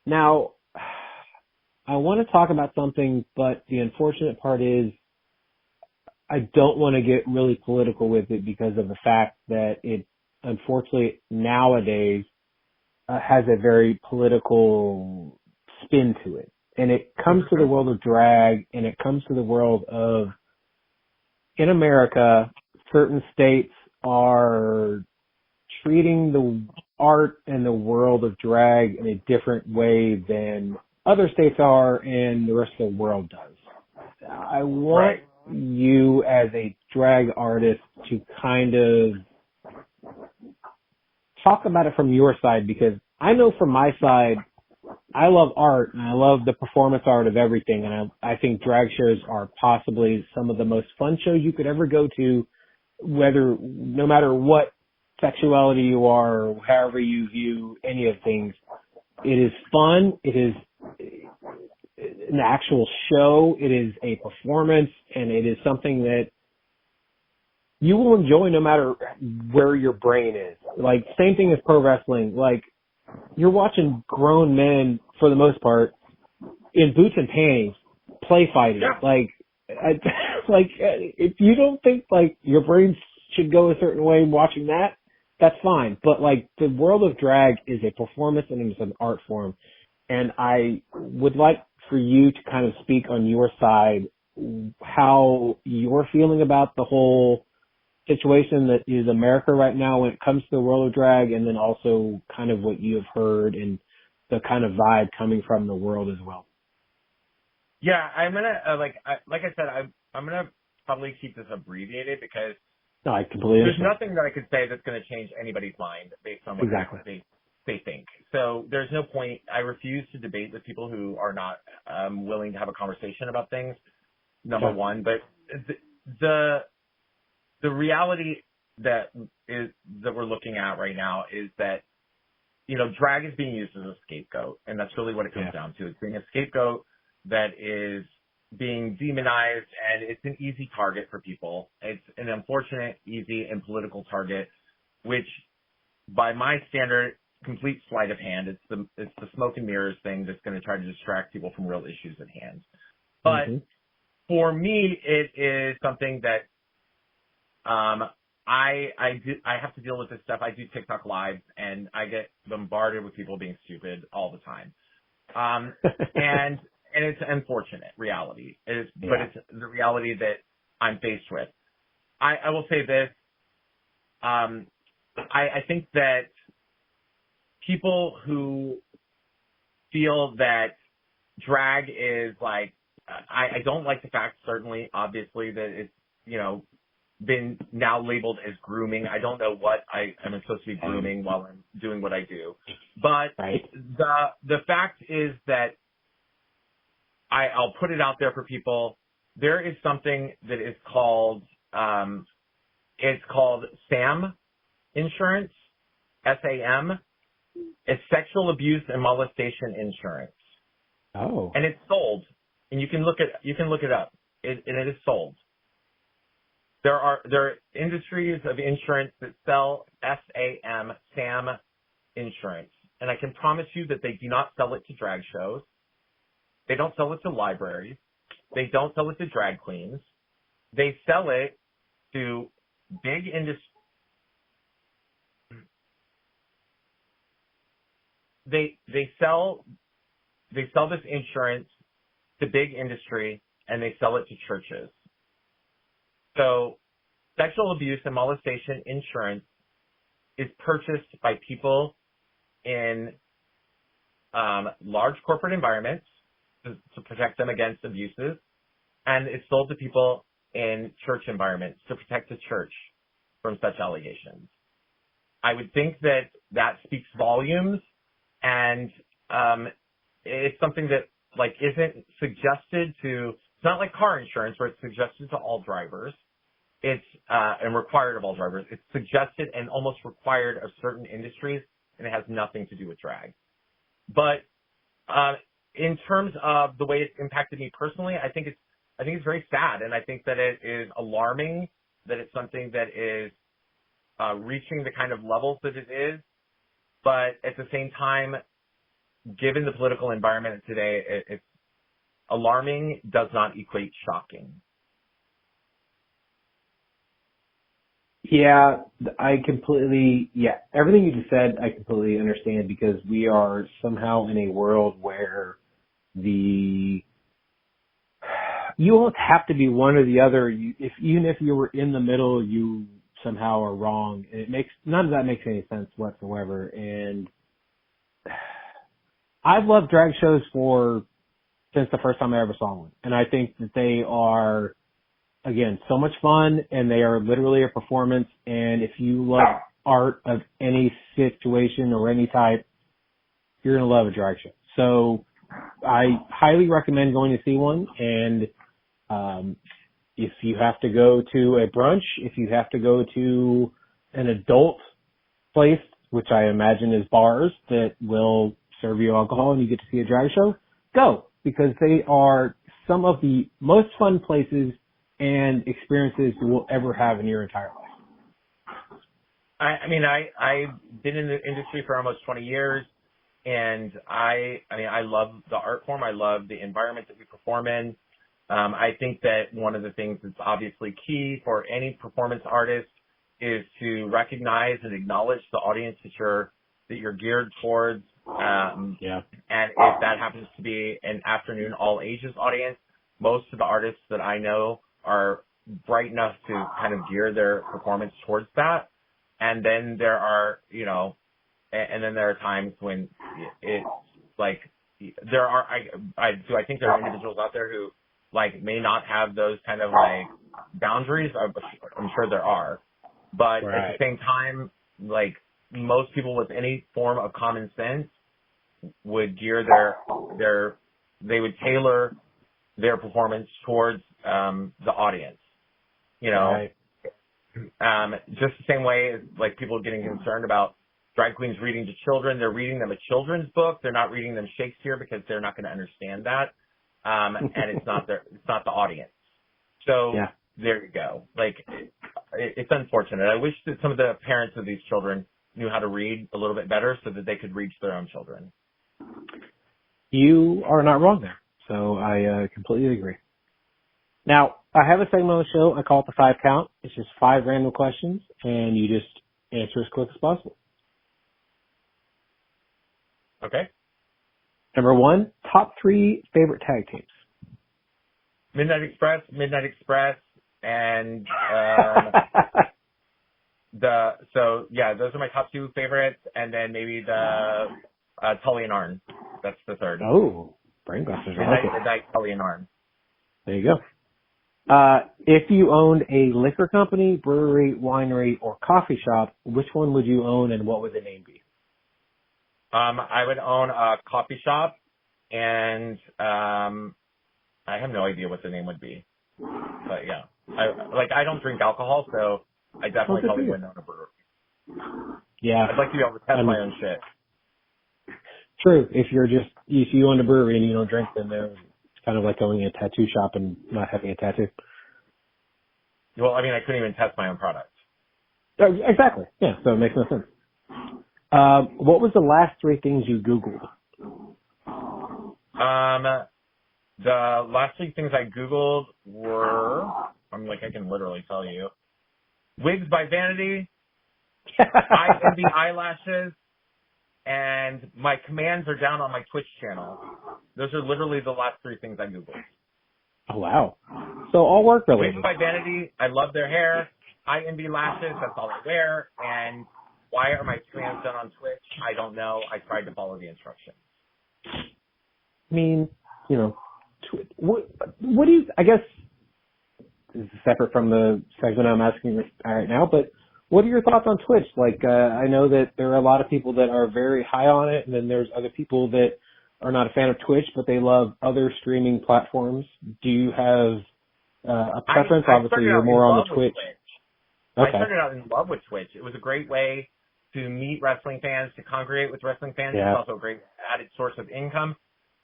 Now, I want to talk about something, but the unfortunate part is I don't want to get really political with it because of the fact that it, unfortunately, nowadays has a very political spin to it. And it comes to the world of drag, and it comes to the world of, in America, certain states are treating the art and the world of drag in a different way than other states are and the rest of the world does. I want you as a drag artist to kind of talk about it from your side, because I know from my side, I love art and I love the performance art of everything, and I think drag shows are possibly some of the most fun shows you could ever go to, no matter what sexuality you are or however you view any of things. It is fun. It is an actual show. It is a performance, and it is something that you will enjoy no matter where your brain is. Like, same thing as pro wrestling. Like, you're watching grown men, for the most part, in boots and panties, play fighting. Yeah. Like, if you don't think, like, your brain should go a certain way watching that, that's fine. But, like, the world of drag is a performance and it's an art form. And I would like for you to kind of speak on your side, how you're feeling about the whole situation that is America right now when it comes to the world of drag, and then also kind of what you have heard and the kind of vibe coming from the world as well. Yeah, I'm gonna like I said, I'm gonna probably keep this abbreviated because No, I completely there's understand. nothing that I could say that's going to change anybody's mind based on what they think. So there's no point. I refuse to debate with people who are not willing to have a conversation about things. Number one, but the reality that we're looking at right now is that, you know, drag is being used as a scapegoat, and that's really what it comes down to. It's being a scapegoat that is being demonized, and it's an easy target for people. It's an unfortunate, easy, and political target, which, by my standard, complete sleight of hand. It's the smoke and mirrors thing that's going to try to distract people from real issues at hand. But for me, it is something that I have to deal with this stuff. I do TikTok lives, and I get bombarded with people being stupid all the time. And it's an unfortunate reality. But it's the reality that I'm faced with. I will say this. I think that people who feel that drag is like, I don't like the fact, certainly, obviously, that it's, you know, been now labeled as grooming. I don't know what I'm supposed to be grooming while I'm doing what I do. But the fact is that I'll put it out there for people. There is something that is called, it's called SAM insurance, SAM. It's sexual abuse and molestation insurance. Oh. And it's sold. And you can look it up. And it is sold. There are industries of insurance that sell SAM insurance. And I can promise you that they do not sell it to drag shows. They don't sell it to libraries. They don't sell it to drag queens. They sell it to big industry. They sell this insurance to big industry, and they sell it to churches. So sexual abuse and molestation insurance is purchased by people in large corporate environments to protect them against abuses, and it's sold to people in church environments to protect the church from such allegations. I would think that speaks volumes, and it's something that like isn't suggested to. It's not like car insurance where it's suggested to all drivers. It's and required of all drivers. It's suggested and almost required of certain industries, and it has nothing to do with drag. But in terms of the way it's impacted me personally, I think it's very sad, and I think that it is alarming that it's something that is reaching the kind of levels that it is. But at the same time, given the political environment today, it's alarming does not equate shocking. Yeah, everything you just said, I completely understand, because we are somehow in a world where you almost have to be one or the other. Even if you were in the middle, you somehow are wrong. And none of that makes any sense whatsoever. And I've loved drag shows since the first time I ever saw one. And I think that they are, again, so much fun, and they are literally a performance. And if you love art of any situation or any type, you're going to love a drag show. So I highly recommend going to see one. And if you have to go to a brunch, if you have to go to an adult place, which I imagine is bars that will serve you alcohol and you get to see a drag show, go, because they are some of the most fun places and experiences you will ever have in your entire life. I've been in the industry for almost 20 years, and I love the art form. I love the environment that we perform in. I think that one of the things that's obviously key for any performance artist is to recognize and acknowledge the audience that you're geared towards. And if that happens to be an afternoon all ages audience, most of the artists that I know are bright enough to kind of gear their performance towards that. And then there are, times when it's like, I think there are individuals out there who may not have those kind of boundaries. I'm sure there are, but at the same time, most people with any form of common sense would gear they would tailor their performance towards the audience, just the same way as people getting concerned about drag queens reading to children. They're reading them a children's book. They're not reading them Shakespeare because they're not going to understand that. And it's not the audience. So there you go. It's unfortunate. I wish that some of the parents of these children knew how to read a little bit better so that they could reach their own children. You are not wrong there. So I completely agree. Now, I have a segment on the show. I call it the 5 count. It's just 5 random questions, and you just answer as quick as possible. Okay. Number 1, top 3 favorite tag teams. Midnight Express, and those are my top 2 favorites, and then maybe the Tully and Arn. That's the third. Oh, Brainbusters. Midnight, Tully and Arn. There you go. If you owned a liquor company, brewery, winery, or coffee shop, which one would you own, and what would the name be? I would own a coffee shop, and I have no idea what the name would be. But yeah, I don't drink alcohol, so I definitely probably wouldn't own a brewery. Yeah, I'd like to be able to test my own shit. True. If you own a brewery and you don't drink, then it's kind of like owning a tattoo shop and not having a tattoo. Well, I couldn't even test my own product. Exactly. Yeah, so it makes no sense. What was the last 3 things you Googled? The last 3 things I Googled were, I can literally tell you, wigs by Vanity, I envy eyelashes, and my commands are down on my Twitch channel. Those are literally the last 3 things I Googled. Oh, wow. So all work related. Wigs by Vanity, I love their hair. I envy lashes, that's all I wear. And why are my commands done on Twitch? I don't know. I tried to follow the instructions. What do you, I guess, this is separate from the segment I'm asking right now, but what are your thoughts on Twitch? I know that there are a lot of people that are very high on it, and then there's other people that are not a fan of Twitch, but they love other streaming platforms. Do you have a preference? Obviously, you're more on the Twitch. Okay. I started out in love with Twitch. It was a great way to meet wrestling fans, to congregate with wrestling fans. Yeah. It's also a great added source of income.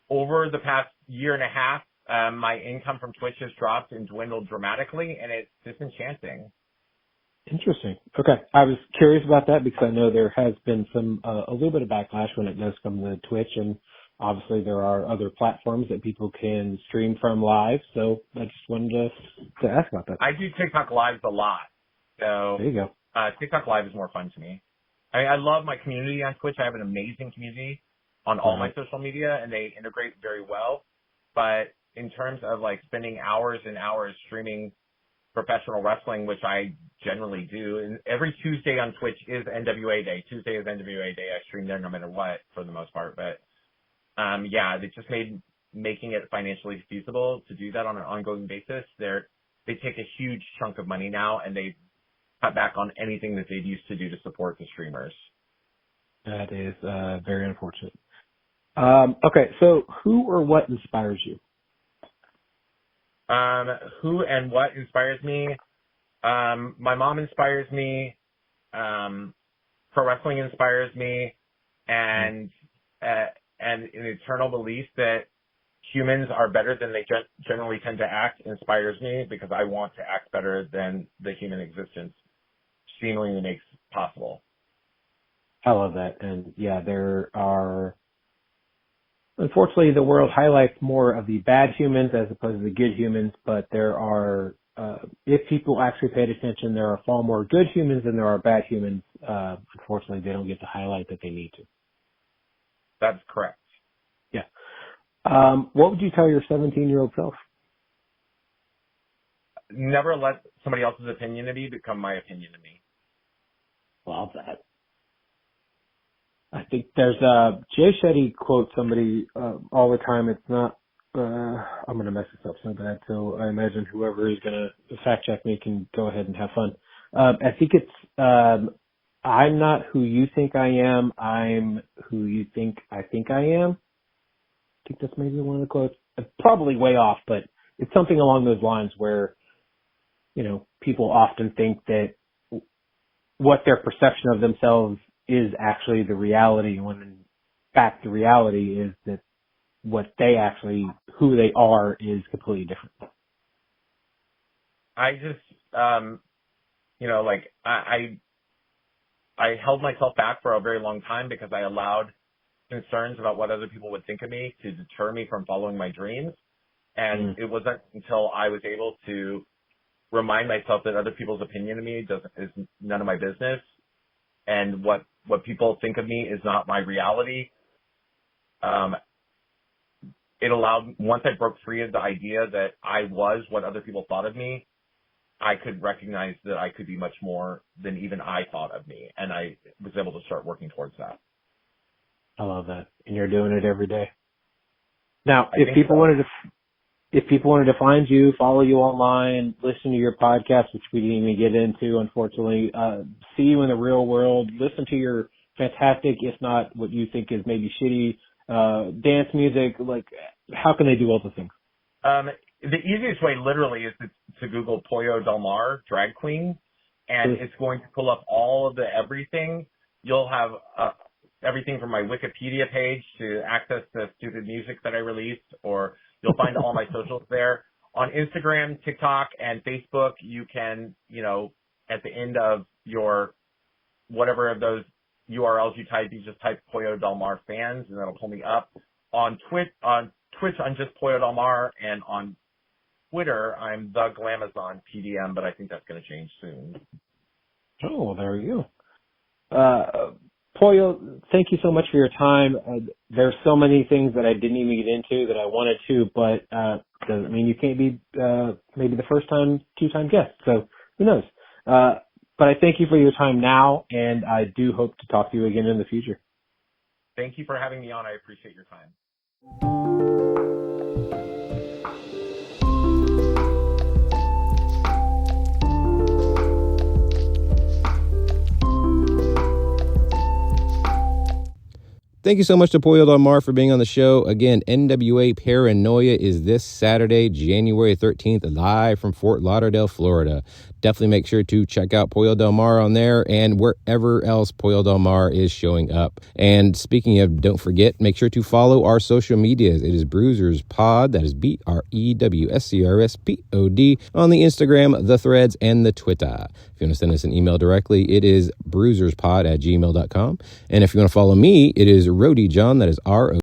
Over the past year and a half, my income from Twitch has dropped and dwindled dramatically, and it's disenchanting. Interesting. Okay. I was curious about that because I know there has been a little bit of backlash when it does come to Twitch, and obviously there are other platforms that people can stream from live. So I just wanted to ask about that. I do TikTok lives a lot. So There you go. TikTok live is more fun to me. I love my community on Twitch. I have an amazing community on all my social media, and they integrate very well. But in terms of like spending hours and hours streaming professional wrestling, which I generally do, and every Tuesday on Twitch is NWA Day. Tuesday is NWA Day. I stream there no matter what for the most part. But yeah, they just making it financially feasible to do that on an ongoing basis. They take a huge chunk of money now, and they cut back on anything that they used to do to support the streamers. That is very unfortunate. Okay, so who or what inspires you? Who and what inspires me? My mom inspires me. Pro wrestling inspires me, and an eternal belief that humans are better than they generally tend to act inspires me, because I want to act better than the human existence seemingly makes possible. I love that. And yeah, there are, unfortunately, the world highlights more of the bad humans as opposed to the good humans, but there are, if people actually paid attention, there are far more good humans than there are bad humans. Unfortunately, they don't get the highlight that they need to. That's correct. Yeah. What would you tell your 17-year-old self? Never let somebody else's opinion of you become my opinion of me. Love that. I think there's Jay Shetty quotes somebody all the time. It's not. I'm gonna mess this up so bad. So I imagine whoever is gonna fact check me can go ahead and have fun. I think it's I'm not who you think I am. I'm who you think I am. I think that's maybe one of the quotes. Probably way off, but it's something along those lines where, you know, people often think that what their perception of themselves is actually the reality, when in fact the reality is that what they actually, who they are, is completely different. I just, you know, like I held myself back for a very long time because I allowed concerns about what other people would think of me to deter me from following my dreams. And it wasn't until I was able to remind myself that other people's opinion of me is none of my business, and what people think of me is not my reality. It allowed, once I broke free of the idea that I was what other people thought of me, I could recognize that I could be much more than even I thought of me, and I was able to start working towards that. I love that, and you're doing it every day. Now, if people wanted to find you, follow you online, listen to your podcast, which we didn't even get into, unfortunately, see you in the real world, listen to your fantastic, if not what you think is maybe shitty, dance music, like, how can they do all the things? The easiest way literally is to Google Pollo Del Mar, drag queen, and it's going to pull up all of the everything. You'll have everything from my Wikipedia page to access to stupid music that I released, or you'll find all my socials there. On Instagram, TikTok, and Facebook, you can, you know, at the end of your, whatever of those URLs you type, you just type Pollo Del Mar fans, and that'll pull me up. On Twitch, I'm just Pollo Del Mar, and on Twitter, I'm the Glamazon PDM, but I think that's going to change soon. Oh, well, there you go. Pollo, thank you so much for your time. There's so many things that I didn't even get into that I wanted to, but doesn't mean you can't be maybe the first time, two-time guest. So who knows? But I thank you for your time now, and I do hope to talk to you again in the future. Thank you for having me on. I appreciate your time. Thank you so much to Pollo Del Mar for being on the show. Again, NWA Paranoia is this Saturday, January 13th, live from Fort Lauderdale, Florida. Definitely make sure to check out Pollo Del Mar on there and wherever else Pollo Del Mar is showing up. And speaking of, don't forget, make sure to follow our social medias. It is Brewsers Pod. That is BREWSCRSPOD on the Instagram, the Threads, and the Twitter. If you want to send us an email directly, it is brewserspod@gmail.com. And if you want to follow me, it is Rody John. That is RO.